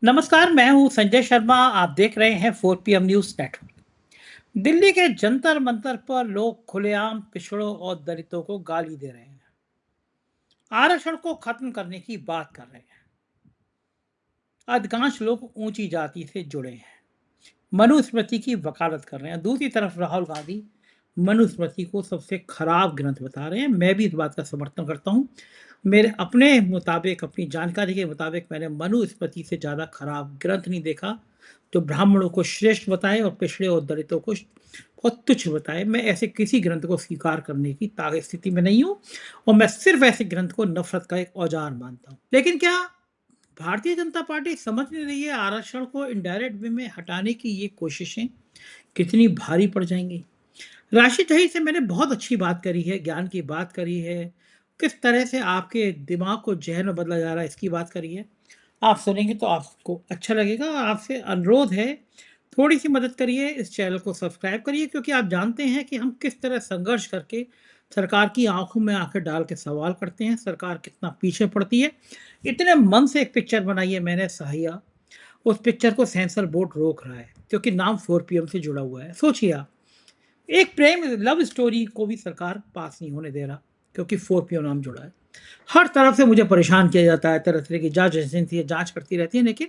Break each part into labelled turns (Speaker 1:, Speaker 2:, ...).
Speaker 1: नमस्कार, मैं हूं संजय शर्मा। आप देख रहे हैं 4 PM न्यूज नेटवर्क। दिल्ली के जंतर मंतर पर लोग खुलेआम पिछड़ों और दलितों को गाली दे रहे हैं, आरक्षण को खत्म करने की बात कर रहे हैं। अधिकांश लोग ऊंची जाति से जुड़े हैं, मनुस्मृति की वकालत कर रहे हैं। दूसरी तरफ राहुल गांधी मनुस्मृति को सबसे खराब ग्रंथ बता रहे हैं। मैं भी इस बात का समर्थन करता हूं। मेरे अपने मुताबिक, अपनी जानकारी के मुताबिक, मैंने मनुस्मृति से ज़्यादा खराब ग्रंथ नहीं देखा जो ब्राह्मणों को श्रेष्ठ बताए और पिछड़े और दलितों को बहुत तुच्छ बताए। मैं ऐसे किसी ग्रंथ को स्वीकार करने की स्थिति में नहीं हूँ, और मैं सिर्फ ऐसे ग्रंथ को नफरत का एक औजार मानता हूँ। लेकिन क्या भारतीय जनता पार्टी समझ नहीं रही है आरक्षण को इनडायरेक्ट वे में हटाने की ये कोशिशें कितनी भारी पड़ जाएंगी? राशिद जही से मैंने बहुत अच्छी बात करी है, ज्ञान की बात करी है, किस तरह से आपके दिमाग को जहन में बदला जा रहा है इसकी बात करी है। आप सुनेंगे तो आपको अच्छा लगेगा, और आपसे अनुरोध है थोड़ी सी मदद करिए, इस चैनल को सब्सक्राइब करिए, क्योंकि आप जानते हैं कि हम किस तरह संघर्ष करके सरकार की आंखों में आंखें डाल के सवाल करते हैं सरकार कितना पीछे पड़ती है। इतने मन से एक पिक्चर बनाई है मैंने, सहिया। उस पिक्चर को सेंसर बोर्ड रोक रहा है क्योंकि नाम 4 PM से जुड़ा हुआ है। सोचिए आप, एक प्रेम लव स्टोरी को भी सरकार पास नहीं होने दे रहा क्योंकि 4 PM नाम जुड़ा है। हर तरफ से मुझे परेशान किया जाता है, तरह तरह की जांच एजेंसी जांच करती रहती है, लेकिन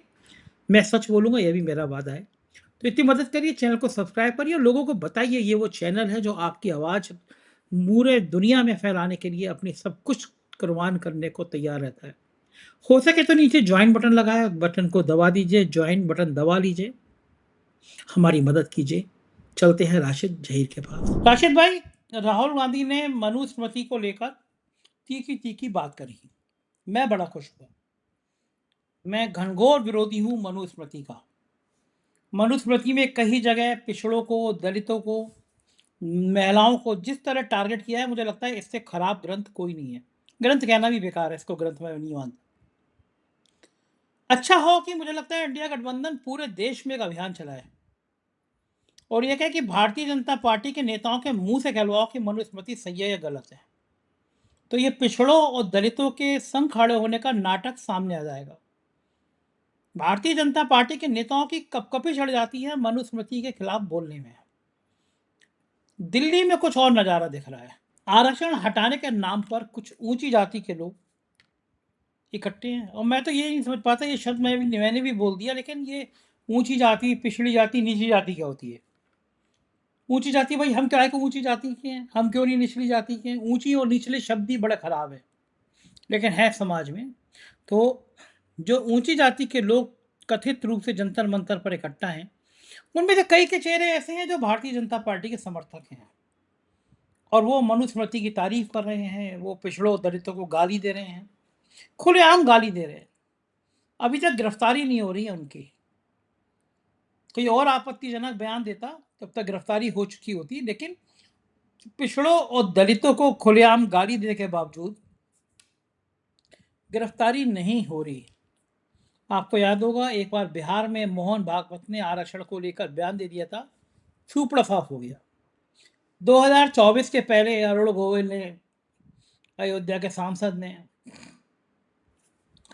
Speaker 1: मैं सच बोलूंगा, यह भी मेरा वादा है। तो इतनी मदद करिए, चैनल को सब्सक्राइब करिए और लोगों को बताइए ये वो चैनल है जो आपकी आवाज़ पूरे दुनिया में फैलाने के लिए अपनी सब कुछ कुर्बान करने को तैयार रहता है। हो सके तो नीचे ज्वाइन बटन लगाए, बटन को दबा दीजिए, ज्वाइन बटन दबा लीजिए, हमारी मदद कीजिए। चलते हैं राशिद जहीर के पास। राशिद भाई, राहुल गांधी ने मनुस्मृति को लेकर तीखी तीखी बात करी। मैं बड़ा खुश हुआ। मैं घनघोर विरोधी हूं मनुस्मृति का। मनुस्मृति में कई जगह पिछड़ों को, दलितों को, महिलाओं को जिस तरह टारगेट किया है, मुझे लगता है इससे खराब ग्रंथ कोई नहीं है। ग्रंथ कहना भी बेकार है, इसको ग्रंथ में नहीं मानता। अच्छा हो कि मुझे लगता है इंडिया गठबंधन पूरे देश में एक अभियान चलाए और यह कहे कि भारतीय जनता पार्टी के नेताओं के मुंह से कहलवाओ कि मनुस्मृति सही है या गलत है, तो ये पिछड़ों और दलितों के संग खड़े होने का नाटक सामने आ जाएगा। भारतीय जनता पार्टी के नेताओं की कपकपी चढ़ जाती है मनुस्मृति के खिलाफ बोलने में। दिल्ली में कुछ और नजारा दिख रहा है। आरक्षण हटाने के नाम पर कुछ ऊंची जाति के लोग इकट्ठे हैं, और मैं तो ये नहीं समझ पाता, ये शब्द मैंने भी बोल दिया, लेकिन ये ऊंची जाति, पिछड़ी जाति, निचली जाति क्या होती है? ऊंची जाति, भाई हम क्या है कि ऊंची जाति के हैं, हम क्यों नहीं निचली जाति के हैं? ऊंची और निचले शब्द ही बड़े खराब है, लेकिन है समाज में। तो जो ऊंची जाति के लोग कथित रूप से जंतर मंतर पर इकट्ठा हैं, उनमें से कई के चेहरे ऐसे हैं जो भारतीय जनता पार्टी के समर्थक हैं, और वो मनुस्मृति की तारीफ कर रहे हैं, वो पिछड़ों दलितों को गाली दे रहे हैं, खुलेआम गाली दे रहे हैं। अभी तक गिरफ्तारी नहीं हो रही है उनकी। कोई और आपत्तिजनक बयान देता तब तक गिरफ्तारी हो चुकी होती, लेकिन पिछड़ों और दलितों को खुलेआम गाली देने के बावजूद गिरफ्तारी नहीं हो रही। आपको याद होगा, एक बार बिहार में मोहन भागवत ने आरक्षण को लेकर बयान दे दिया था, फूफड़फाफ हो गया। 2024 के पहले अरुण गोविल ने, अयोध्या के सांसद ने,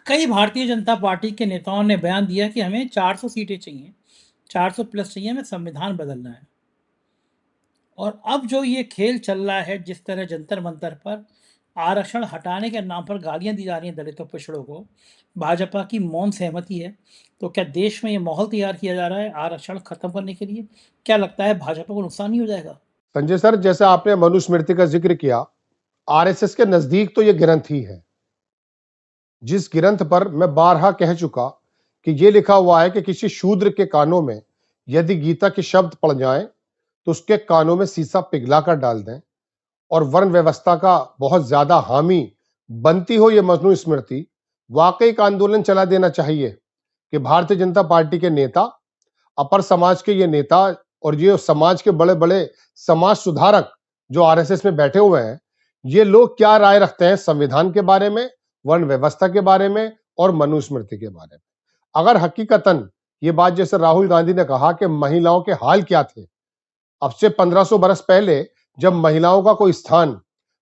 Speaker 1: कई भारतीय जनता पार्टी के नेताओं ने बयान दिया कि हमें 400 सीटें चाहिए, 400 प्लस चाहिए, हमें संविधान बदलना है। और अब जो ये खेल चल रहा है, जिस तरह जंतर मंतर पर आरक्षण हटाने के नाम पर गालियां दी जा रही हैं दलितों पिछड़ों को, भाजपा की मौन सहमति है। तो क्या देश में ये माहौल तैयार किया जा रहा है आरक्षण खत्म करने के लिए? क्या लगता है भाजपा को नुकसान नहीं हो जाएगा?
Speaker 2: संजय सर, जैसे आपने मनुस्मृति का जिक्र किया, आरएसएस के नजदीक तो यह ग्रंथ ही है, जिस ग्रंथ पर मैं बारहा कह चुका कि यह लिखा हुआ है कि किसी शूद्र के कानों में यदि गीता के शब्द पड़ जाएं तो उसके कानों में सीसा पिघला कर डाल दें। और वर्ण व्यवस्था का बहुत ज्यादा हामी बनती हो यह मनुस्मृति, वाकई का आंदोलन चला देना चाहिए कि भारतीय जनता पार्टी के नेता, अपर समाज के ये नेता और ये समाज के बड़े बड़े समाज सुधारक जो आरएसएस में बैठे हुए हैं, ये लोग क्या राय रखते हैं संविधान के बारे में, वर्ण व्यवस्था के बारे में और मनुस्मृति के बारे में। अगर हकीकतन ये बात जैसे राहुल गांधी ने कहा कि महिलाओं के हाल क्या थे, अब से 1500 बरस पहले जब महिलाओं का कोई स्थान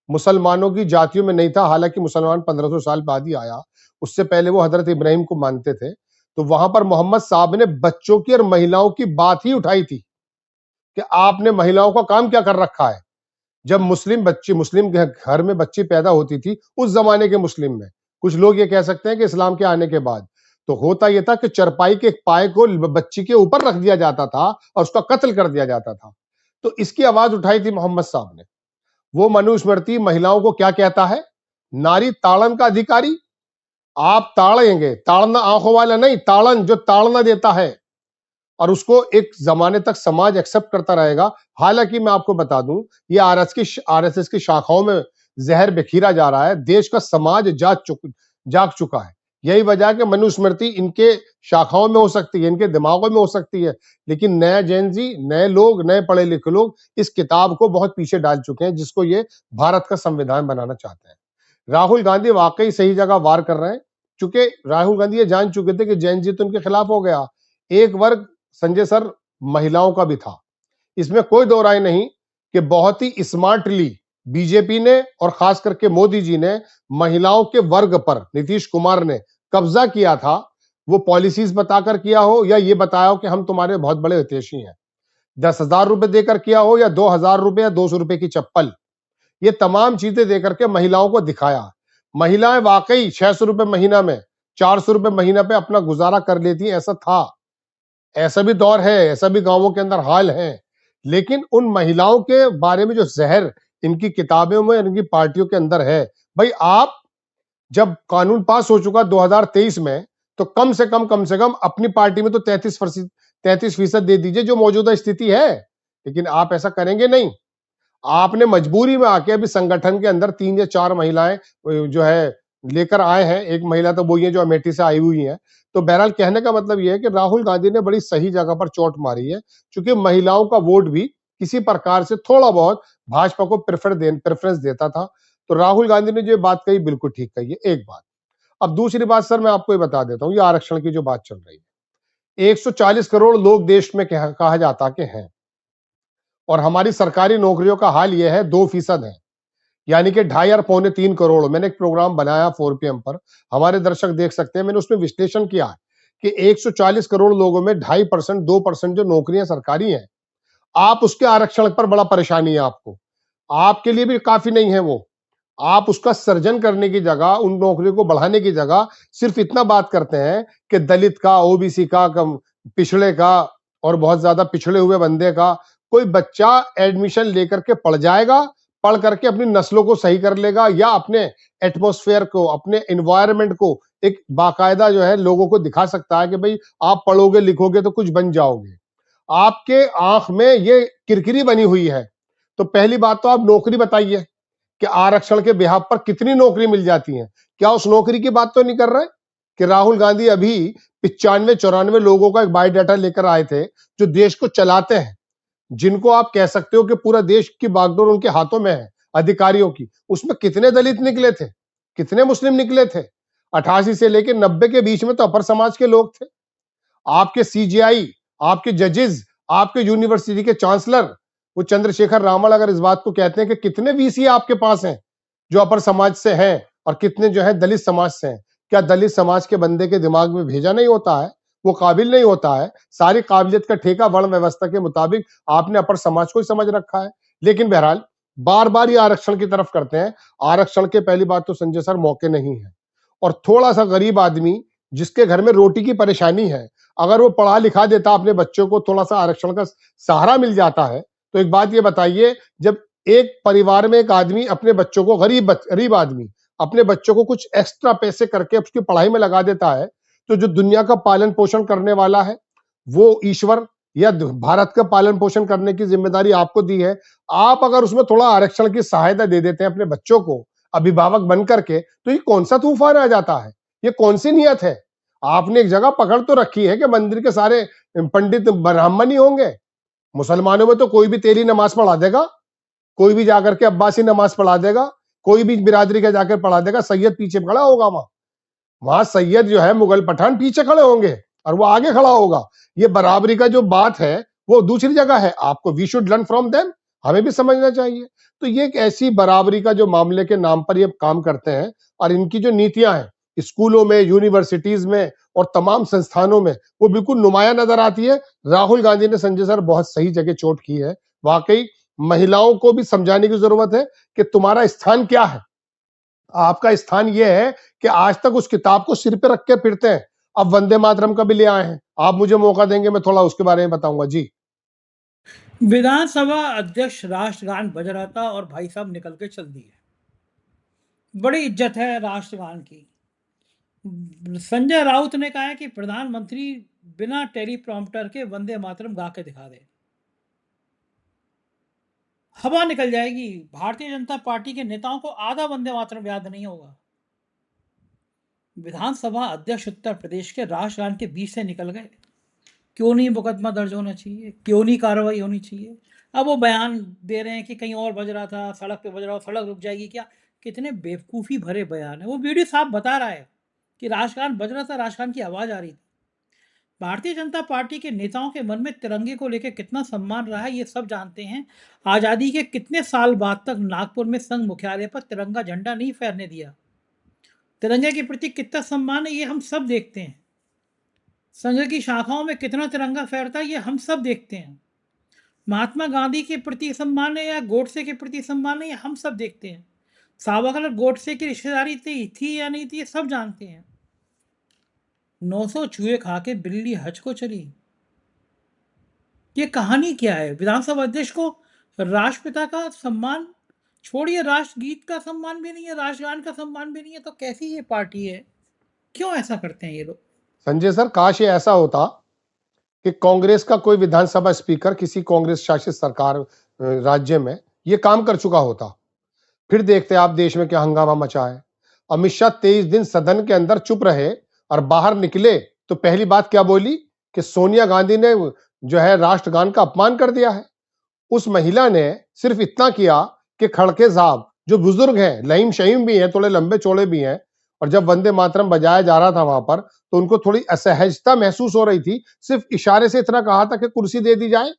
Speaker 2: मुसलमानों की जातियों में नहीं था, हालांकि मुसलमान 1500 साल बाद ही आया, उससे पहले वो हजरत इब्राहिम को मानते थे, तो वहां पर मोहम्मद साहब ने बच्चों की और महिलाओं की बात ही उठाई थी कि आपने महिलाओं का काम क्या कर रखा है। जब मुस्लिम घर में बच्ची पैदा होती थी उस जमाने के मुस्लिम में, कुछ लोग ये कह सकते हैं कि इस्लाम के आने के बाद, तो होता यह था कि चरपाई के एक पाए को बच्ची के ऊपर रख दिया जाता था और उसका कत्ल कर दिया जाता था। तो इसकी आवाज उठाई थी मोहम्मद साहब ने। वो मनुस्मृति महिलाओं को क्या कहता है? नारी ताड़न का अधिकारी। आप ताड़ेंगे, ताड़ना आंखों वाला नहीं, ताड़न जो ताड़ना देता है, और उसको एक जमाने तक समाज एक्सेप्ट करता रहेगा। हालांकि मैं आपको बता दूं, ये आरएसएस की शाखाओं में जहर बिखीरा जा रहा है। देश का समाज जाग चुका है। यही वजह है कि मनुस्मृति इनके शाखाओं में हो सकती है, इनके दिमागों में हो सकती है, लेकिन नया जेनजी, नए लोग, नए पढ़े लिखे लोग इस किताब को बहुत पीछे डाल चुके हैं, जिसको ये भारत का संविधान बनाना चाहते हैं। राहुल गांधी वाकई सही जगह वार कर रहे हैं, चूंकि राहुल गांधी ये जान चुके थे कि जेनजी तो उनके खिलाफ हो गया। एक वर्ग संजय सर महिलाओं का भी था, इसमें कोई दो राय नहीं कि बहुत ही स्मार्टली बीजेपी ने और खास करके मोदी जी ने महिलाओं के वर्ग पर, नीतीश कुमार ने कब्जा किया था। वो पॉलिसीज बताकर किया हो या ये बताया हो कि हम तुम्हारे बहुत बड़े हितैषी हैं, 10,000 रुपए देकर किया हो या 2,000 रुपए या 200 रुपए की चप्पल, ये तमाम चीजें देकर के महिलाओं को दिखाया। महिलाएं वाकई 600 रुपए महीना में, 400 रुपए महीना पे अपना गुजारा कर लेती, ऐसा था, ऐसा भी दौर है, ऐसा भी गांवों के अंदर हाल है। लेकिन उन महिलाओं के बारे में जो जहर इनकी किताबों में, इनकी पार्टियों के अंदर है, भाई आप जब कानून पास हो चुका 2023 में, तो कम से कम अपनी पार्टी में तो 33% दे दीजिए, जो मौजूदा स्थिति है। लेकिन आप ऐसा करेंगे नहीं। आपने मजबूरी में आके अभी संगठन के अंदर 3 या 4 महिलाएं जो है लेकर आए हैं। एक महिला तो वो ही है जो अमेठी से आई हुई है। तो बहरहाल कहने का मतलब यह है कि राहुल गांधी ने बड़ी सही जगह पर चोट मारी है, क्योंकि महिलाओं का वोट भी किसी प्रकार से थोड़ा बहुत भाजपा को प्रेफरेंस देता था। तो राहुल गांधी ने जो बात कही बिल्कुल ठीक कही है, एक बात। अब दूसरी बात सर मैं आपको ये बता देता हूँ, ये आरक्षण की जो बात चल रही है, 140 करोड़ लोग देश में कहा जाता कि हैं, और हमारी सरकारी नौकरियों का हाल यह है 2% है, यानी कि 2.5 और 2.25 करोड़। मैंने एक प्रोग्राम बनाया 4 PM पर, हमारे दर्शक देख सकते हैं। मैंने उसमें विश्लेषण किया कि 140 करोड़ लोगों में 2.5%, 2% जो नौकरियां सरकारी हैं, आप उसके आरक्षण पर बड़ा परेशानी है आपको, आपके लिए भी काफी नहीं है वो। आप उसका सर्जन करने की जगह, उन नौकरियों को बढ़ाने की जगह सिर्फ इतना बात करते हैं कि दलित का, ओबीसी का, पिछड़े का और बहुत ज्यादा पिछड़े हुए बंदे का कोई बच्चा एडमिशन लेकर के पढ़ जाएगा, पढ़ करके अपनी नस्लों को सही कर लेगा, या अपने एटमॉस्फेयर को, अपने एनवायरनमेंट को एक बाकायदा जो है लोगों को दिखा सकता है कि भाई आप पढ़ोगे लिखोगे तो कुछ बन जाओगे। आपके आंख में ये किरकिरी बनी हुई है। तो पहली बात तो आप नौकरी बताइए कि आरक्षण के बिहाफ पर कितनी नौकरी मिल जाती है। क्या उस नौकरी की बात तो नहीं कर रहे कि राहुल गांधी अभी 95-94 लोगों का एक बायोडाटा लेकर आए थे जो देश को चलाते हैं, जिनको आप कह सकते हो कि पूरा देश की बागडोर उनके हाथों में है, अधिकारियों की। उसमें कितने दलित निकले थे, कितने मुस्लिम निकले थे? 88 से लेकर 90 के बीच में तो अपर समाज के लोग थे। आपके सीजीआई, आपके जजेस, आपके यूनिवर्सिटी के चांसलर, वो चंद्रशेखर रामन अगर इस बात को कहते हैं कि कितने वीसी आपके पास हैं जो अपर समाज से हैं और कितने जो है दलित समाज से हैं, क्या दलित समाज के बंदे के दिमाग में भेजा नहीं होता है? वो काबिल नहीं होता है? सारी काबिलियत का ठेका वर्ण व्यवस्था के मुताबिक आपने अपर समाज को ही समझ रखा है। लेकिन बहरहाल बार बार ये आरक्षण की तरफ करते हैं। आरक्षण के पहली बात तो संजय सर मौके नहीं है, और थोड़ा सा गरीब आदमी जिसके घर में रोटी की परेशानी है, अगर वो पढ़ा लिखा देता अपने बच्चों को, थोड़ा सा आरक्षण का सहारा मिल जाता है। तो एक बात ये बताइए, जब एक परिवार में एक आदमी अपने बच्चों को, गरीब आदमी अपने बच्चों को कुछ एक्स्ट्रा पैसे करके उसकी पढ़ाई में लगा देता है, तो जो दुनिया का पालन पोषण करने वाला है, वो ईश्वर या भारत का पालन पोषण करने की जिम्मेदारी आपको दी है। आप अगर उसमें थोड़ा आरक्षण की सहायता दे देते हैं अपने बच्चों को अभिभावक बन करके, तो ये कौन सा तूफान आ जाता है? ये कौन सी नियत है? आपने एक जगह पकड़ तो रखी है कि मंदिर के सारे पंडित ब्राह्मण ही होंगे। मुसलमानों में तो कोई भी तेरी नमाज पढ़ा देगा, कोई भी जाकर के अब्बासी नमाज पढ़ा देगा, कोई भी बिरादरी का जाकर पढ़ा देगा, सैयद पीछे खड़ा होगा। वहां सैयद जो है मुगल पठान पीछे खड़े होंगे और वो आगे खड़ा होगा। ये बराबरी का जो बात है वो दूसरी जगह है। आपको we should learn from them, हमें भी समझना चाहिए। तो ये एक ऐसी बराबरी का जो मामले के नाम पर ये काम करते हैं, और इनकी जो नीतियां हैं स्कूलों में, यूनिवर्सिटीज में और तमाम संस्थानों में वो बिल्कुल नुमाया नजर आती है। राहुल गांधी ने संजय सर बहुत सही जगह चोट की है। वाकई महिलाओं को भी समझाने की जरूरत है कि तुम्हारा स्थान क्या है। आपका स्थान यह है कि आज तक उस किताब को सिर पे रख के फिरते हैं, अब वंदे मातरम का भी ले आए हैं। आप मुझे मौका देंगे, मैं थोड़ा उसके बारे में बताऊंगा जी।
Speaker 1: विधानसभा अध्यक्ष राष्ट्रगान बज रहा था और भाई साहब निकल के चल दिए। बड़ी इज्जत है राष्ट्रगान की। संजय राउत ने कहा है कि प्रधानमंत्री बिना टेलीप्रॉम्प्टर के वंदे मातरम गा के दिखा दे, हवा निकल जाएगी। भारतीय जनता पार्टी के नेताओं को आधा वंदे मातरम याद नहीं होगा। विधानसभा अध्यक्ष उत्तर प्रदेश के राष्ट्रगान के बीच से निकल गए। क्यों नहीं मुकदमा दर्ज होना चाहिए, क्यों नहीं कार्रवाई होनी चाहिए? अब वो बयान दे रहे हैं कि कहीं और बज रहा था, सड़क पे बज रहा हो, सड़क रुक जाएगी क्या। कितने बेवकूफ़ी भरे बयान है। वो वीडियो साहब बता रहा है कि राष्ट्रगान बज रहा था, राष्ट्रगान की आवाज़ आ रही थी। भारतीय जनता पार्टी के नेताओं के मन में तिरंगे को लेकर कितना सम्मान रहा है ये सब जानते हैं। आज़ादी के कितने साल बाद तक नागपुर में संघ मुख्यालय पर तिरंगा झंडा नहीं फहरने दिया। तिरंगे के प्रति कितना सम्मान है ये हम सब देखते हैं। संघ की शाखाओं में कितना तिरंगा फहरता है ये हम सब देखते हैं। महात्मा गांधी के प्रति सम्मान है या गोडसे के प्रति सम्मान है ये हम सब देखते हैं। सावरकर और गोडसे की रिश्तेदारी थी या नहीं थी ये सब जानते हैं। 900 चूहे खा के बिल्ली हज को चली, ये कहानी क्या है? विधानसभा अध्यक्ष को राष्ट्रपिता का सम्मान छोड़िए, राष्ट्रगीत का सम्मान भी नहीं है, राष्ट्रगान का सम्मान भी नहीं है, तो कैसी ये पार्टी है? क्यों ऐसा करते हैं ये लोग?
Speaker 2: संजय सर, काश ये ऐसा होता कि कांग्रेस का कोई विधानसभा स्पीकर किसी कांग्रेस शासित सरकार राज्य में ये काम कर चुका होता, फिर देखते आप देश में क्या हंगामा मचा है। अमित शाह 23 दिन सदन के अंदर चुप रहे और बाहर निकले तो पहली बात क्या बोली कि सोनिया गांधी ने जो है राष्ट्रगान का अपमान कर दिया है। उस महिला ने सिर्फ इतना किया कि खड़के साहब जो बुजुर्ग हैं, लहीम शहीम भी हैं, थोड़े लंबे चौड़े भी हैं, और जब वंदे मातरम बजाया जा रहा था वहां पर तो उनको थोड़ी असहजता महसूस हो रही थी। सिर्फ इशारे से इतना कहा था कि कुर्सी दे दी जाए।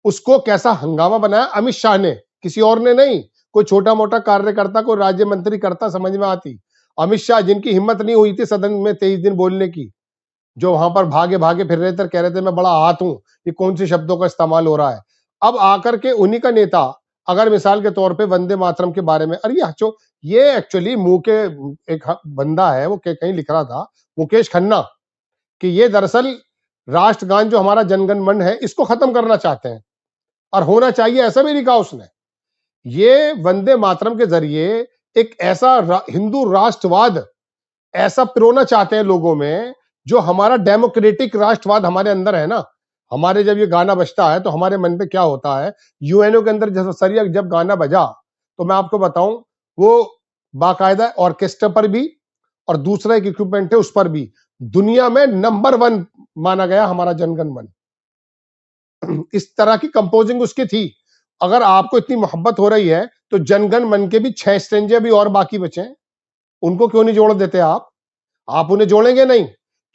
Speaker 2: उसको कैसा हंगामा बनाया अमित शाह ने, किसी और ने नहीं। कोई छोटा मोटा कार्यकर्ता, कोई राज्य मंत्री करता समझ में आती। अमित शाह जिनकी हिम्मत नहीं हुई थी सदन में 23 दिन बोलने की, जो वहां पर भागे भागे फिर रहे थे, कह रहे थे मैं बड़ा हाथ हूं, ये कौन से शब्दों का इस्तेमाल हो रहा है। अब आकर के उन्हीं का नेता अगर मिसाल के तौर पे वंदे मातरम के बारे में, अरे हचो, ये एक्चुअली मुंह के एक बंदा है, वो कहीं लिख रहा था, मुकेश खन्ना, कि ये दरअसल राष्ट्रगान जो हमारा जनगण मन है इसको खत्म करना चाहते हैं और होना चाहिए, ऐसा भी लिखा उसने। ये वंदे मातरम के जरिए एक ऐसा हिंदू राष्ट्रवाद ऐसा पिरोना चाहते हैं लोगों में, जो हमारा डेमोक्रेटिक राष्ट्रवाद हमारे अंदर है ना। हमारे जब ये गाना बजता है तो हमारे मन पे क्या होता है, यूएनओ के अंदर जब सरिया जब गाना बजा तो मैं आपको बताऊं, वो बाकायदा ऑर्केस्ट्रा पर भी और दूसरा एक इक्विपमेंट है उस पर भी दुनिया में नंबर 1 माना गया हमारा जनगण मन। इस तरह की कंपोजिंग उसकी थी। अगर आपको इतनी मोहब्बत हो रही है तो जनगण मन के भी 6 स्टेंजे भी और बाकी बचे, उनको क्यों नहीं जोड़ देते आप उन्हें जोड़ेंगे नहीं,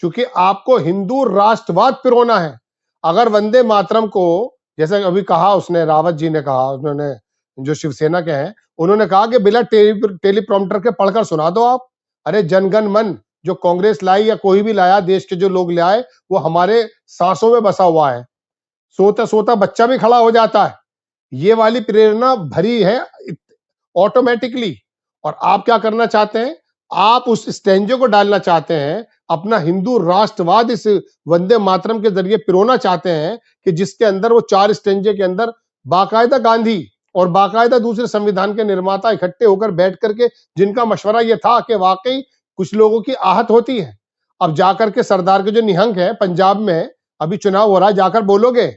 Speaker 2: क्योंकि आपको हिंदू राष्ट्रवाद पिरोना है। अगर वंदे मातरम को, जैसे अभी कहा उसने, रावत जी ने कहा, उन्होंने जो शिवसेना के हैं, उन्होंने कहा कि बिना टेलीप्रॉम्प्टर के पढ़कर सुना दो आप। अरे जनगण मन जो कांग्रेस लाई या कोई भी लाया, देश के जो लोग ले आए, वो हमारे सांसों में बसा हुआ है। सोता सोता बच्चा भी खड़ा हो जाता है। ये वाली प्रेरणा भरी है ऑटोमेटिकली। और आप क्या करना चाहते हैं, आप उस स्टेंजो को डालना चाहते हैं, अपना हिंदू राष्ट्रवाद इस वंदे मातरम के जरिए पिरोना चाहते हैं, कि जिसके अंदर वो 4 स्टेंजे के अंदर बाकायदा गांधी और बाकायदा दूसरे संविधान के निर्माता इकट्ठे होकर बैठ करके, जिनका मशवरा यह था कि वाकई कुछ लोगों की आहत होती है। अब जाकर के सरदार के जो निहंग है पंजाब में, अभी चुनाव हो रहा है, जाकर बोलोगे,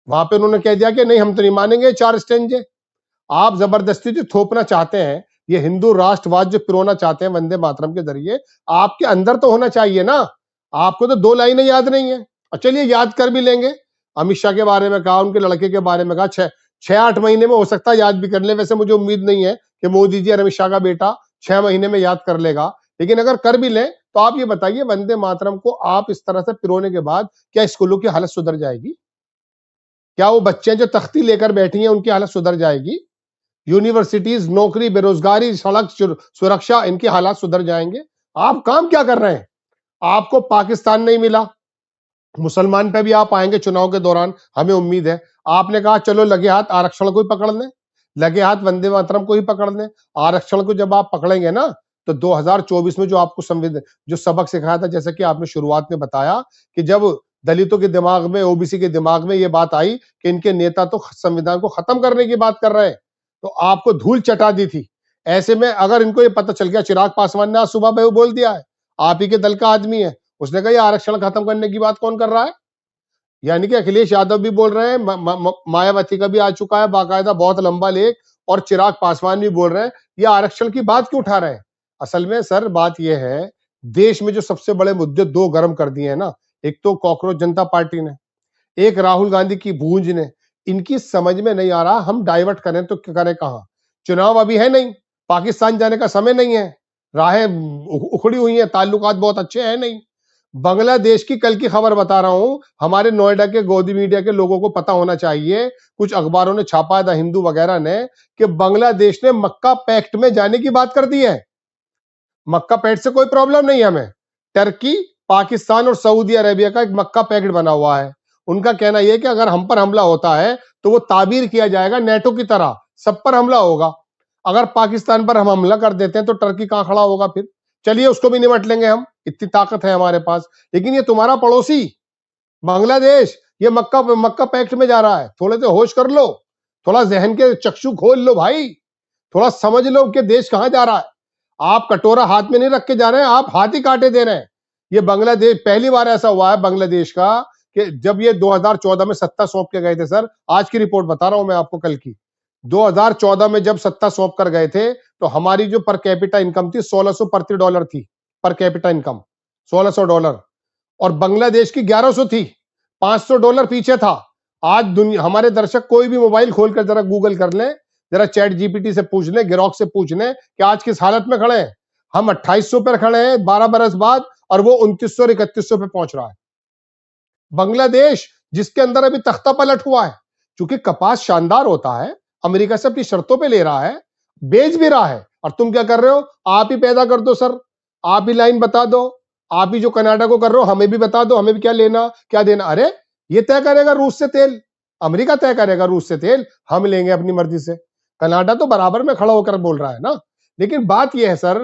Speaker 2: वहां पे उन्होंने कह दिया कि नहीं हम तो नहीं मानेंगे 4 स्टेंजे। आप जबरदस्ती जो थोपना चाहते हैं, ये हिंदू राष्ट्रवाद जो पिरोना चाहते हैं वंदे मातरम के जरिए, आपके अंदर तो होना चाहिए ना। आपको तो 2 लाइनें याद नहीं है, और चलिए याद कर भी लेंगे। अमित शाह के बारे में कहा, उनके लड़के के बारे में कहा, 6-8 महीने में हो सकता है याद भी कर ले। वैसे मुझे उम्मीद नहीं है कि मोदी जी और अमित शाह का बेटा 6 महीने में याद कर लेगा, लेकिन अगर कर भी ले तो आप ये बताइए, वंदे मातरम को आप इस तरह से पिरोने के बाद क्या स्कूलों की हालत सुधर जाएगी? क्या वो बच्चे जो तख्ती लेकर बैठी हैं उनकी हालत सुधर जाएगी? यूनिवर्सिटीज, नौकरी, बेरोजगारी, सड़क सुरक्षा, इनके हालात सुधर जाएंगे। आप काम क्या कर रहे हैं? आपको पाकिस्तान नहीं मिला, मुसलमान पे भी आप आएंगे चुनाव के दौरान, हमें उम्मीद है। आपने कहा चलो लगे हाथ आरक्षण को ही पकड़ लें, लगे हाथ वंदे मातरम को ही पकड़ लें। आरक्षण को जब आप पकड़ेंगे ना, तो 2024 में जो आपको संविधान जो सबक सिखाया था, जैसे कि आपने शुरुआत में बताया कि जब दलितों के दिमाग में, ओबीसी के दिमाग में ये बात आई कि इनके नेता तो संविधान को खत्म करने की बात कर रहे हैं, तो आपको धूल चटा दी थी। ऐसे में अगर इनको ये पता चल गया, चिराग पासवान ने आज सुबह बोल दिया है, आप ही के दल का आदमी है, उसने कहा ये आरक्षण खत्म करने की बात कौन कर रहा है? यानी कि अखिलेश यादव भी बोल रहे हैं, मायावती का भी आ चुका है बाकायदा बहुत लंबा लेख, और चिराग पासवान भी बोल रहे हैं ये आरक्षण की बात क्यों उठा रहे हैं। असल में सर बात यह है, देश में जो सबसे बड़े मुद्दे दो गर्म कर दिए हैं ना, एक तो कॉकरोच जनता पार्टी ने, एक राहुल गांधी की गूंज ने। इनकी समझ में नहीं आ रहा हम डाइवर्ट करें तो करें कहां। चुनाव अभी है नहीं, पाकिस्तान जाने का समय नहीं है, राहें उखड़ी हुई हैं, ताल्लुकात बहुत अच्छे हैं नहीं। बांग्लादेश की कल की खबर बता रहा हूं, हमारे नोएडा के गोदी मीडिया के लोगों को पता होना चाहिए, कुछ अखबारों ने छापा था, हिंदू वगैरह ने, कि बांग्लादेश ने मक्का पैक्ट में जाने की बात कर दी है। मक्का पैक्ट से कोई प्रॉब्लम नहीं है हमें, टर्की, पाकिस्तान और सऊदी अरेबिया का एक मक्का पैक्ट बना हुआ है। उनका कहना यह कि अगर हम पर हमला होता है तो वो ताबीर किया जाएगा नेटो की तरह, सब पर हमला होगा। अगर पाकिस्तान पर हम हमला कर देते हैं तो टर्की कहां खड़ा होगा फिर? चलिए उसको भी निपट लेंगे हम, इतनी ताकत है हमारे पास। लेकिन ये तुम्हारा पड़ोसी बांग्लादेश, ये मक्का पैक्ट में जा रहा है। थोड़े से होश कर लो, थोड़ा जहन के चक्षु खोल लो भाई, थोड़ा समझ लो कि देश कहां जा रहा है। आप कटोरा हाथ में नहीं रख के जा रहे हैं, आप हाथ ही काटे दे रहे हैं। ये बांग्लादेश पहली बार ऐसा हुआ है बांग्लादेश का कि जब ये 2014 में सत्ता सौंप के गए थे, सर आज की रिपोर्ट बता रहा हूं मैं आपको कल की, 2014 में जब सत्ता सौंप कर गए थे तो हमारी जो पर कैपिटा इनकम थी 1600 प्रति डॉलर थी, पर कैपिटा इनकम $1600, और बांग्लादेश की 1100 थी, $500 पीछे था। आज दुनिया, हमारे दर्शक कोई भी मोबाइल खोलकर जरा गूगल कर लें, जरा चैट जीपीटी से पूछ लें, ग्रोक से पूछ लें कि आज किस हालत में खड़े हैं। हम 2800 पर खड़े हैं 12 बरस बाद, और वो 2900 और 3100 पे पहुंच रहा है। बांग्लादेश जिसके अंदर अभी तख्ता पलट हुआ है, क्योंकि कपास शानदार होता है, अमेरिका से अपनी शर्तों पे ले रहा है, बेच भी रहा है, और तुम क्या कर रहे हो? आप ही पैदा कर दो सर, आप ही लाइन बता दो, आप ही जो कनाडा को कर रहे हो हमें भी बता दो, हमें भी क्या लेना क्या देना। अरे ये तय करेगा रूस से तेल, अमेरिका तय करेगा रूस से तेल, हम लेंगे अपनी मर्जी से। कनाडा तो बराबर में खड़ा होकर बोल रहा है ना। लेकिन बात यह है सर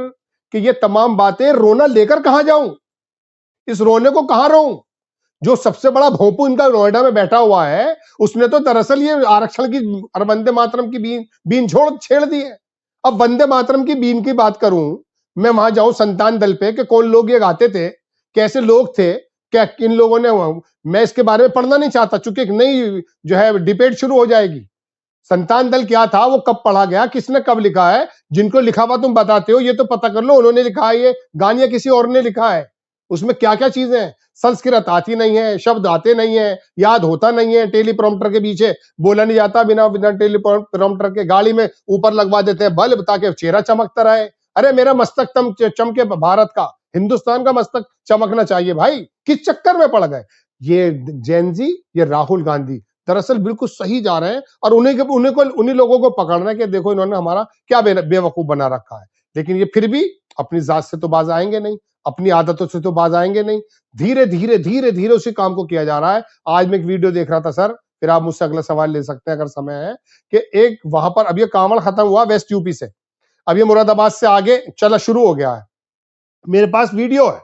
Speaker 2: कि ये तमाम बातें रोना लेकर कहां जाऊं, इस रोने को कहां रोऊं? जो सबसे बड़ा भोंपू इनका नोएडा में बैठा हुआ है, उसने तो दरअसल ये आरक्षण की और वंदे मातरम की बीन छेड़ दी है। अब वंदे मातरम की बीन की बात करूं, मैं वहां जाऊं संतान दल पे कि कौन लोग ये गाते थे, कैसे लोग थे, क्या किन लोगों ने, मैं इसके बारे में पढ़ना नहीं चाहता चूंकि एक नई जो है डिबेट शुरू हो जाएगी। संतान दल क्या था, वो कब पढ़ा गया, किसने कब लिखा है? जिनको लिखा हुआ तुम बताते हो ये तो पता कर लो, उन्होंने लिखा है ये गान या किसी और ने लिखा है? उसमें क्या क्या चीजें हैं? संस्कृत आती नहीं है, शब्द आते नहीं है, याद होता नहीं है, टेलीप्रॉम्प्टर के पीछे बोला नहीं जाता, बिना बिना टेलीप्रॉम्प्टर के गाड़ी में ऊपर लगवा देते हैं बल्ब ताकि चेहरा चमकता रहे। अरे मेरा मस्तक चमके, भारत का, हिंदुस्तान का मस्तक चमकना चाहिए भाई, किस चक्कर में पड़ गए? ये जैन जी, ये राहुल गांधी दरअसल बिल्कुल सही जा रहे हैं, और उन्हीं लोगों को पकड़ना है कि देखो इन्होंने हमारा क्या बेवकूफ बना रखा है। लेकिन ये फिर भी अपनी जात से तो बाज आएंगे नहीं, अपनी आदतों से तो बाज आएंगे नहीं। धीरे धीरे धीरे धीरे उसी काम को किया जा रहा है। आज मैं एक वीडियो देख रहा था सर, फिर आप मुझसे अगला सवाल ले सकते हैं अगर समय है, कि एक वहां पर अब ये कांवड़ खत्म हुआ वेस्ट यूपी से, अब ये मुरादाबाद से आगे चला शुरू हो गया है। मेरे पास वीडियो है,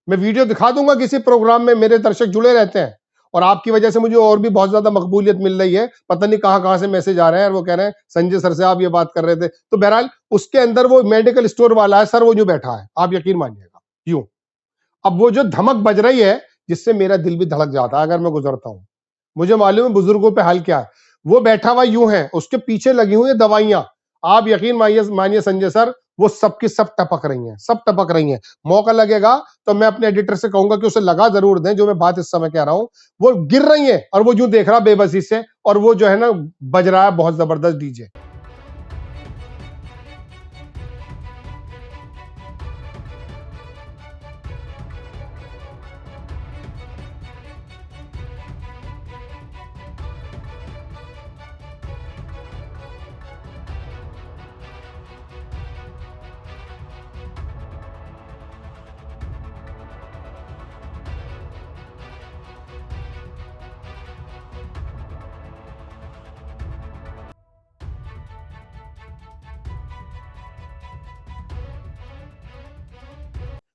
Speaker 2: मैं वीडियो दिखा दूंगा किसी प्रोग्राम में, मेरे दर्शक जुड़े रहते हैं, और आपकी वजह से मुझे और भी बहुत ज्यादा मकबूलियत मिल रही है। पता नहीं कहां से मैसेज आ रहे हैं, और वो कह रहे हैं संजय सर से आप ये बात कर रहे थे। तो बहरहाल उसके अंदर वो मेडिकल स्टोर वाला है सर, वो जो बैठा है, आप यकीन मानिएगा यूं, अब वो जो धमक बज रही है जिससे मेरा दिल भी धड़क जाता है अगर मैं गुजरता हूं। मुझे मालूम है बुजुर्गों पे हाल क्या है। वो बैठा हुआ यूं है, उसके पीछे लगी हुई है दवाइयां, आप यकीन मानिए संजय सर, वो सबकी सब टपक रही हैं, सब टपक रही हैं। मौका लगेगा तो मैं अपने एडिटर से कहूंगा कि उसे लगा जरूर दें जो मैं बात इस समय कह रहा हूं। वो गिर रही है और वो यूं देख रहा बेबसी से, और वो जो है ना बज रहा है बहुत जबरदस्त डीजे।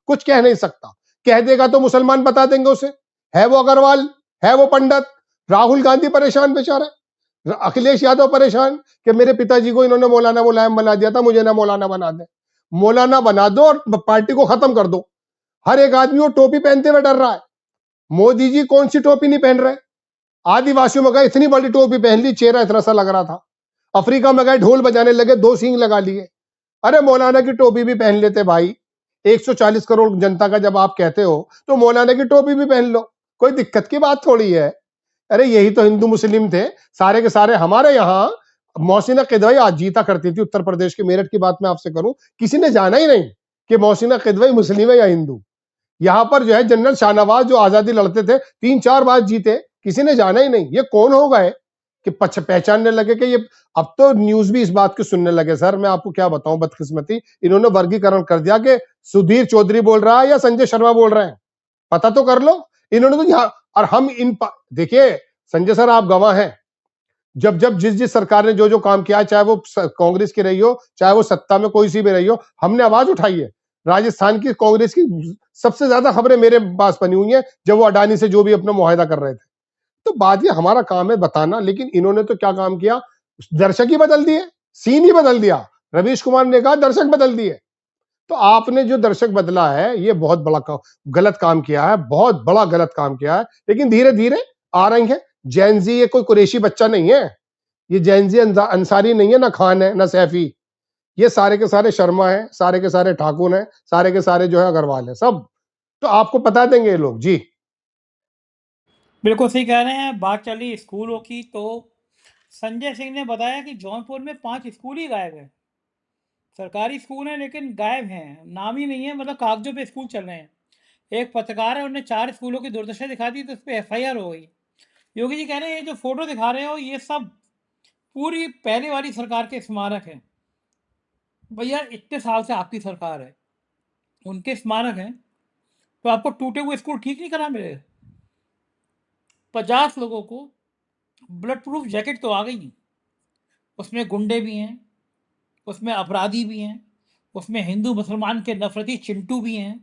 Speaker 2: कुछ कह नहीं सकता। कह देगा तो मुसलमान बता देंगे उसे, है वो अग्रवाल, है वो पंडित। राहुल गांधी परेशान बेचारा, अखिलेश यादव परेशान कि मेरे पिताजी को इन्होंने मौलाना मुलायम बना दिया था, मुझे ना मौलाना बना दे। मौलाना बना दो और पार्टी को खत्म कर दो। हर एक आदमी वो टोपी पहनते हुए डर रहा है। मोदी जी कौन सी टोपी नहीं पहन रहे? आदिवासियों में गए, इतनी बड़ी टोपी पहन ली, चेहरा इतना सा लग रहा था। अफ्रीका में गए, ढोल बजाने लगे, 2 सींग लगा लिए। अरे मौलाना की टोपी भी पहन लेते भाई। 140 करोड़ जनता का जब आप कहते हो तो मौलाना की टोपी भी पहन लो, कोई दिक्कत की बात थोड़ी है। अरे यही तो हिंदू मुस्लिम थे सारे के सारे। हमारे यहाँ मोहसिना किदवई आज जीता करती थी उत्तर प्रदेश के मेरठ की बात मैं आपसे करूं, किसी ने जाना ही नहीं कि मोहसिना किदवई मुस्लिम है या हिंदू। यहां पर जो है जनरल शाहनवाज जो आजादी लड़ते थे, 3-4 बार जीते, किसी ने जाना ही नहीं। ये कौन हो गए कि पहचानने लगे कि ये। अब तो न्यूज भी इस बात को सुनने लगे सर, मैं आपको क्या बताऊं, बदकिस्मती इन्होंने वर्गीकरण कर दिया कि सुधीर चौधरी बोल रहा है या संजय शर्मा बोल रहे हैं, पता तो कर लो। इन्होंने तो यहां, और हम देखिए संजय सर आप गवाह हैं, जब जब जिस सरकार ने जो जो काम किया, चाहे वो कांग्रेस की रही हो, चाहे वो सत्ता में कोई सी भी रही हो, हमने आवाज उठाई है। राजस्थान की कांग्रेस की सबसे ज्यादा खबरें मेरे पास बनी हुई हैं जब वो अडानी से जो भी अपना मुआहदा कर रहे थे। तो बात ये हमारा काम है बताना, लेकिन इन्होंने तो क्या काम किया, दर्शक ही बदल दिए, सीन ही बदल दिया। रवीश कुमार ने कहा दर्शक बदल दिए। तो आपने जो दर्शक बदला है ये बहुत बड़ा गलत काम किया है, बहुत बड़ा गलत काम किया है। लेकिन धीरे धीरे आ रही है। जैनजी ये कोई कुरैशी बच्चा नहीं है, ये जैनजी अंसारी नहीं है, ना खान है ना सैफी। ये सारे के सारे शर्मा है, सारे के सारे ठाकुर हैं, सारे के सारे जो है अग्रवाल है सब। तो आपको बता देंगे ये लोग जी।
Speaker 1: बिल्कुल सही कह रहे हैं। बात चली स्कूलों की, तो संजय सिंह ने बताया कि जौनपुर में 5 स्कूल ही गायब है। सरकारी स्कूल हैं लेकिन गायब हैं, नाम ही नहीं है, मतलब कागजों पे स्कूल चल रहे हैं। एक पत्रकार है, उन्होंने 4 स्कूलों की दुर्दशा दिखा दी, तो उस पर एफआईआर हो गई। योगी जी कह रहे हैं ये जो फोटो दिखा रहे हो ये सब पूरी पहले वाली सरकार के स्मारक हैं। भैया इतने साल से आपकी सरकार है, उनके स्मारक हैं, तो आपको टूटे हुए स्कूल ठीक नहीं करा मिले? 50 लोगों को ब्लड प्रूफ जैकेट तो आ गई, उसमें गुंडे भी हैं, उसमें अपराधी भी हैं, उसमें हिंदू मुसलमान के नफरती चिंटू भी हैं।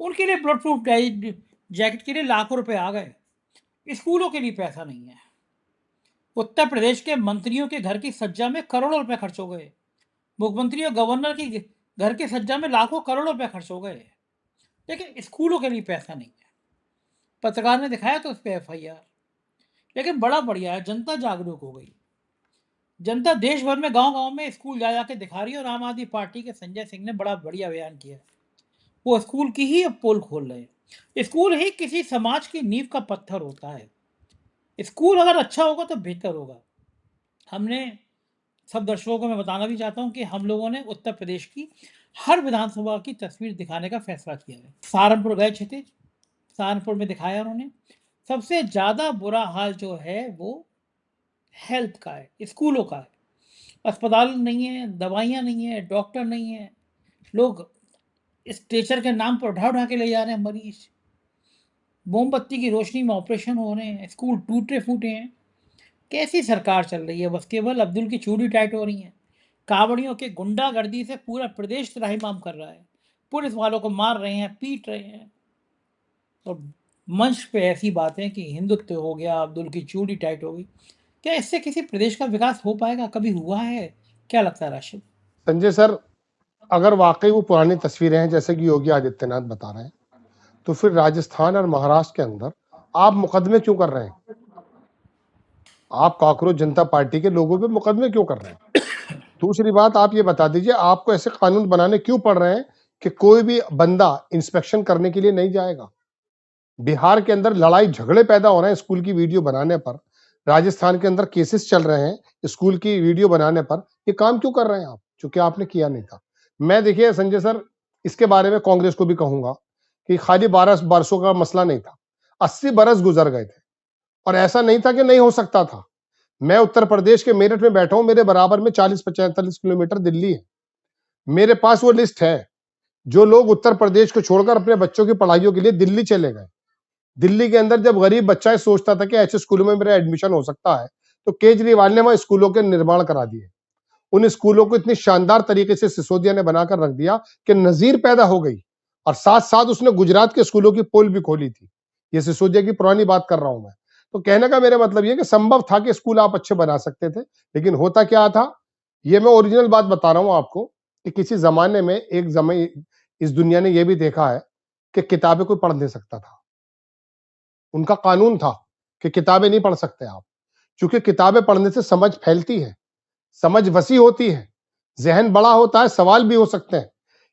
Speaker 1: उनके लिए ब्लड प्रूफ जैकेट के लिए लाखों रुपए आ गए, स्कूलों के लिए पैसा नहीं है। उत्तर प्रदेश के मंत्रियों के घर की सज्जा में करोड़ों रुपए खर्च हो गए, मुख्यमंत्री और गवर्नर की घर की सज्जा में लाखों करोड़ों रुपए खर्च हो गए, लेकिन स्कूलों के लिए पैसा नहीं है। पत्रकार ने दिखाया तो उस पर एफआईआर। लेकिन बड़ा बढ़िया है, जनता जागरूक हो गई। जनता देश भर में गांव गांव में स्कूल जा जाके दिखा रही है, और आम आदमी पार्टी के संजय सिंह ने बड़ा बढ़िया बयान किया। वो स्कूल की ही अब पोल खोल रहे हैं। स्कूल ही किसी समाज की नींव का पत्थर होता है। स्कूल अगर अच्छा होगा तो बेहतर होगा। हमने सब दर्शकों को मैं बताना भी चाहता हूं कि हम लोगों ने उत्तर प्रदेश की हर विधानसभा की तस्वीर दिखाने का फैसला किया है। सहारनपुर गए थे, सहारनपुर में दिखाया उन्होंने। सबसे ज़्यादा बुरा हाल जो है वो हेल्थ का है, स्कूलों का है। अस्पताल नहीं है, दवाइयाँ नहीं है, डॉक्टर नहीं है, लोग स्ट्रेचर के नाम पर उठा उठा के ले जा रहे हैं मरीज, मोमबत्ती की रोशनी में ऑपरेशन हो रहे हैं, स्कूल टूटे फूटे हैं। कैसी सरकार चल रही है? बस केवल अब्दुल की चूड़ी टाइट हो रही है। कावड़ियों के गुंडागर्दी से पूरा प्रदेश त्राहिमाम कर रहा है, पुलिस वालों को मार रहे हैं, पीट रहे हैं, और मंच पे ऐसी बातें कि हिंदुत्व हो गया, अब्दुल की चूड़ी टाइट हो गई। क्या इससे किसी प्रदेश का विकास हो पाएगा? कभी हुआ है? क्या लगता है राशिद?
Speaker 2: संजय सर, अगर वाकई वो पुरानी तस्वीरें हैं जैसे कि योगी आदित्यनाथ बता रहे हैं, तो फिर राजस्थान और महाराष्ट्र के अंदर आप मुकदमे क्यों कर रहे हैं? आप कॉकरोच जनता पार्टी के लोगों पे मुकदमे क्यों कर रहे हैं? दूसरी बात आप ये बता दीजिए, आपको ऐसे कानून बनाने क्यों पड़ रहे हैं कि कोई भी बंदा इंस्पेक्शन करने के लिए नहीं जाएगा? बिहार के अंदर लड़ाई झगड़े पैदा हो रहे हैं स्कूल की वीडियो बनाने पर, राजस्थान के अंदर केसेस चल रहे हैं स्कूल की वीडियो बनाने पर। ये काम क्यों कर रहे हैं आप, चूंकि आपने किया नहीं था। मैं देखिए संजय सर, इसके बारे में कांग्रेस को भी कहूंगा कि खाली 12 बरसों का मसला नहीं था, 80 बरस गुजर गए थे, और ऐसा नहीं था कि नहीं हो सकता था। मैं उत्तर प्रदेश के मेरठ में बैठा हूं, मेरे बराबर में 40-45 किलोमीटर दिल्ली है। मेरे पास वो लिस्ट है जो लोग उत्तर प्रदेश को छोड़कर अपने बच्चों की पढ़ाइयों के लिए दिल्ली चले गए। दिल्ली के अंदर जब गरीब बच्चा सोचता था कि ऐसे स्कूलों में मेरा एडमिशन हो सकता है, तो केजरीवाल ने वहां स्कूलों के निर्माण करा दिए। उन स्कूलों को इतनी शानदार तरीके से सिसोदिया ने बनाकर रख दिया कि नजीर पैदा हो गई। और साथ साथ उसने गुजरात के स्कूलों की पोल भी खोली थी। ये सिसोदिया की पुरानी बात कर रहा हूं मैं। तो कहने का मेरा मतलब ये कि संभव था कि स्कूल आप अच्छे बना सकते थे, लेकिन होता क्या था, ये मैं ओरिजिनल बात बता रहा हूं आपको, कि किसी जमाने में इस दुनिया ने यह भी देखा है कि किताबें कोई पढ़ नहीं सकता था। उनका कानून था कि किताबें नहीं पढ़ सकते आप, क्योंकि किताबें पढ़ने से समझ फैलती है, समझ वसी होती है, जहन बड़ा होता है, सवाल भी हो सकते हैं।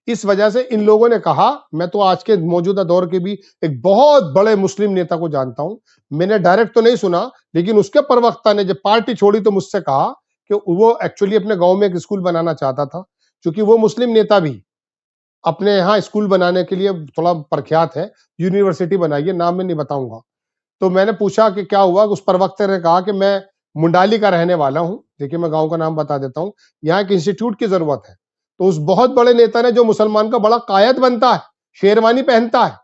Speaker 2: इस वजह से इन लोगों ने कहा, मैं तो आज के मौजूदा दौर के भी एक बहुत बड़े मुस्लिम नेता को जानता हूं, मैंने डायरेक्ट तो नहीं सुना, लेकिन उसके प्रवक्ता ने जब पार्टी छोड़ी तो मुझसे कहा कि वो एक्चुअली अपने गांव में एक स्कूल बनाना चाहता था, क्योंकि वो मुस्लिम नेता भी अपने यहाँ स्कूल बनाने के लिए थोड़ा प्रख्यात है, यूनिवर्सिटी बनाई है, नाम मैं नहीं बताऊंगा। तो मैंने पूछा कि क्या हुआ, उस प्रवक्ता ने कहा कि मैं मुंडाली का रहने वाला हूं, देखिए मैं गांव का नाम बता देता हूं, यहाँ एक इंस्टीट्यूट की जरूरत है। तो उस बहुत बड़े नेता ने, जो मुसलमान का बड़ा कायद बनता है, शेरवानी पहनता है,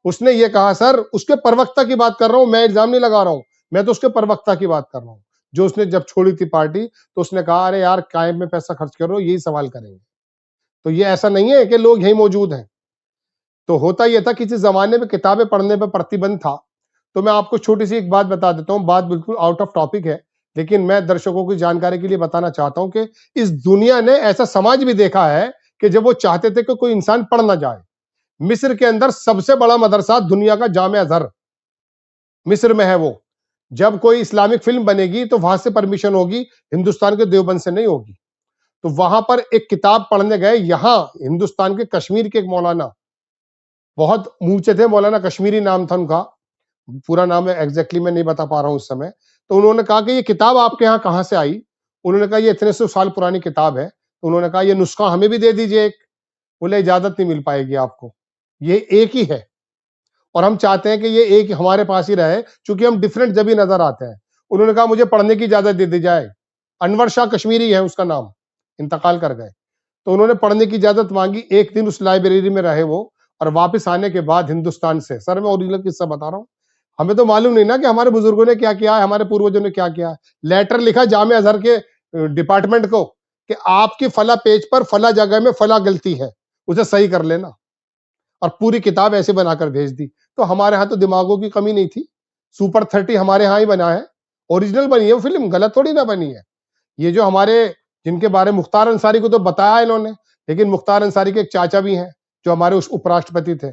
Speaker 2: उसने ये कहा, सर उसके प्रवक्ता की बात कर रहा हूं, मैं इल्जाम नहीं लगा रहा हूं, मैं तो उसके प्रवक्ता की बात कर रहा हूं, जो उसने जब छोड़ी थी पार्टी, तो उसने कहा, अरे यार काय में पैसा खर्च कर रहे हो, यही सवाल करेंगे। तो ये ऐसा नहीं है कि लोग यही मौजूद हैं। तो होता यह था, किसी जमाने में किताबें पढ़ने पर प्रतिबंध था। तो मैं आपको छोटी सी एक बात बता देता हूं, बात बिल्कुल आउट ऑफ टॉपिक है, लेकिन मैं दर्शकों की जानकारी के लिए बताना चाहता हूं कि इस दुनिया ने ऐसा समाज भी देखा है कि जब वो चाहते थे कि कोई इंसान पढ़ ना जाए, मिस्र के अंदर सबसे बड़ा मदरसा दुनिया का जामे अजहर मिस्र में है। वो जब कोई इस्लामिक फिल्म बनेगी तो वहां से परमिशन होगी, हिंदुस्तान के देवबंद से नहीं होगी। तो वहां पर एक किताब पढ़ने गए, यहां हिंदुस्तान के कश्मीर के एक मौलाना, बहुत ऊंचे थे, मौलाना कश्मीरी नाम था उनका, पूरा नाम है एग्जैक्टली मैं नहीं बता पा रहा हूं इस समय। तो उन्होंने कहा कि ये किताब आपके यहाँ कहां से आई? उन्होंने कहा ये इतने सौ साल पुरानी किताब है। तो उन्होंने कहा ये नुस्खा हमें भी दे दीजिए एक। बोले इजाजत नहीं मिल पाएगी आपको, ये एक ही है, और हम चाहते हैं कि ये एक हमारे पास ही रहे, क्योंकि हम डिफरेंट जब भी नजर आते हैं। उन्होंने कहा मुझे पढ़ने की इजाजत दे दी जाए। अनवर शाह कश्मीरी है उसका नाम, इंतकाल कर गए। तो उन्होंने पढ़ने की इजाजत मांगी, एक दिन उस लाइब्रेरी में रहे वो, और वापस आने के बाद हिंदुस्तान से, सर मैं ओरिजिनल किस्सा बता रहा हूँ, हमें तो मालूम नहीं ना कि हमारे बुजुर्गों ने क्या किया है, हमारे पूर्वजों ने क्या किया है। लेटर लिखा जामे अजहर के डिपार्टमेंट को कि आपकी फला पेज पर फला जगह में फला गलती है, उसे सही कर लेना, और पूरी किताब ऐसे बनाकर भेज दी। तो हमारे यहाँ तो दिमागों की कमी नहीं थी, सुपर 30 हमारे यहाँ ही बना है, ओरिजिनल बनी है वो फिल्म, गलत थोड़ी ना बनी है। ये जो हमारे, जिनके बारे में मुख्तार अंसारी को तो बताया इन्होंने, लेकिन मुख्तार अंसारी के एक चाचा भी हैं जो हमारे उस उपराष्ट्रपति थे,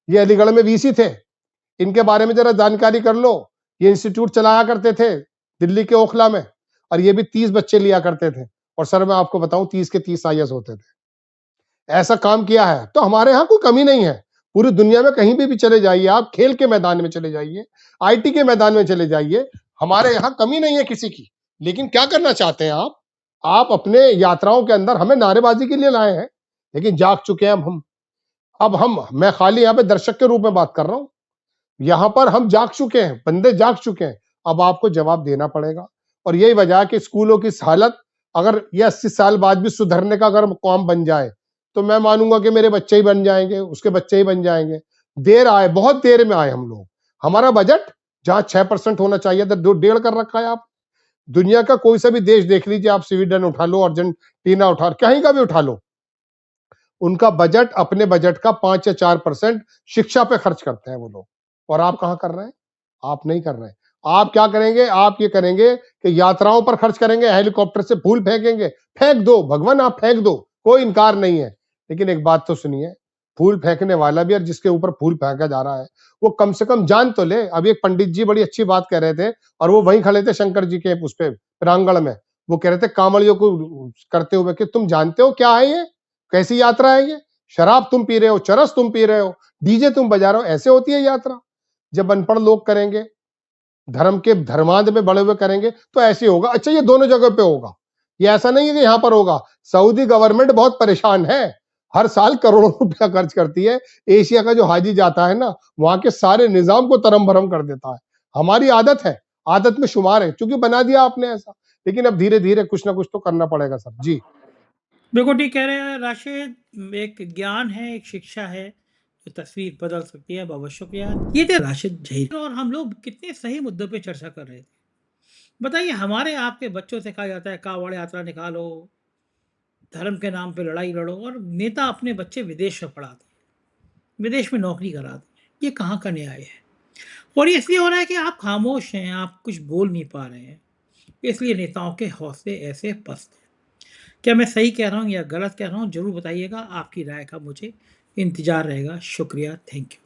Speaker 2: ये अलीगढ़ में वीसी थे, इनके बारे में जरा जानकारी कर लो। ये इंस्टीट्यूट चलाया करते थे दिल्ली के ओखला में, और ये भी 30 बच्चे लिया करते थे, और सर मैं आपको बताऊं 30 के 30 आईएएस होते थे। ऐसा काम किया है, तो हमारे यहाँ कोई कमी नहीं है। पूरी दुनिया में कहीं भी चले जाइए आप, खेल के मैदान में चले जाइए, आईटी के मैदान में चले जाइए, हमारे यहाँ कमी नहीं है किसी की। लेकिन क्या करना चाहते हैं आप अपने यात्राओं के अंदर हमें नारेबाजी के लिए लाए हैं, लेकिन जाग चुके हैं हम। अब हम, मैं खाली यहाँ पे दर्शक के रूप में बात कर रहा हूँ, यहां पर हम जाग चुके हैं, बंदे जाग चुके हैं। अब आपको जवाब देना पड़ेगा। और यही वजह है कि स्कूलों की हालत, अगर ये 80 साल बाद भी सुधरने का अगर काम बन जाए, तो मैं मानूंगा कि मेरे बच्चे ही बन जाएंगे, उसके बच्चे ही बन जाएंगे। देर आए, बहुत देर में आए हम लोग। हमारा बजट जहां 6% होना चाहिए था, 1.5 कर रखा है। आप दुनिया का कोई सा भी देश देख लीजिए, आप स्वीडन उठा लो, अर्जेंटीना उठा, कहीं का भी उठा लो, उनका बजट अपने बजट का 5 या 4% शिक्षा पे खर्च करते हैं वो लोग। और आप कहां कर रहे हैं? आप नहीं कर रहे हैं। आप क्या करेंगे? आप ये करेंगे कि यात्राओं पर खर्च करेंगे, हेलीकॉप्टर से फूल फेंकेंगे। फेंक दो भगवान, आप फेंक दो, कोई इनकार नहीं है। लेकिन एक बात तो सुनिए, फूल फेंकने वाला भी और जिसके ऊपर फूल फेंका जा रहा है, वो कम से कम जान तो ले। अभी एक पंडित जी बड़ी अच्छी बात कह रहे थे, और वो वहीं खड़े थे शंकर जी के उस पे प्रांगण में। वो कह रहे थे कांवड़ियों को करते हुए कि तुम जानते हो क्या है ये, कैसी यात्रा है ये? शराब तुम पी रहे हो, चरस तुम पी रहे हो, डीजे तुम बजा रहे हो, ऐसे होती है यात्रा? जब अनपढ़ लोग करेंगे, धर्म के धर्मांध में बड़े हुए करेंगे, तो ऐसे होगा। अच्छा ये दोनों जगह पे होगा, ये ऐसा नहीं है कि यहां पर होगा। सऊदी गवर्नमेंट बहुत परेशान है, हर साल करोड़ों रुपया खर्च करती है। एशिया का जो हाजी जाता है ना, वहां के सारे निजाम को तरम भरम कर देता है। हमारी आदत है, आदत में शुमार है, क्योंकि बना दिया आपने ऐसा। लेकिन अब धीरे धीरे कुछ ना कुछ तो करना पड़ेगा सर जी।
Speaker 1: बिल्कुल ठीक कह रहे हैं राशिद। एक ज्ञान है, एक शिक्षा है जो तस्वीर बदल सकती है। बहुत शुक्रिया। ये थे राशिद जहीर, और हम लोग कितने सही मुद्दों पे चर्चा कर रहे थे। बताइए, हमारे आपके बच्चों से कहा जाता है कावड़ यात्रा निकालो, धर्म के नाम पे लड़ाई लड़ो, और नेता अपने बच्चे विदेश में पढ़ाते हैं। विदेश में नौकरी करा दें। ये कहाँ का न्याय है? और ये इसलिए हो रहा है कि आप खामोश हैं, आप कुछ बोल नहीं पा रहे हैं, इसलिए नेताओं के हौसले ऐसे पस्त हैं। क्या मैं सही कह रहा हूँ या गलत कह रहा हूँ, ज़रूर बताइएगा। आपकी राय का मुझे इंतज़ार रहेगा। शुक्रिया, थैंक यू।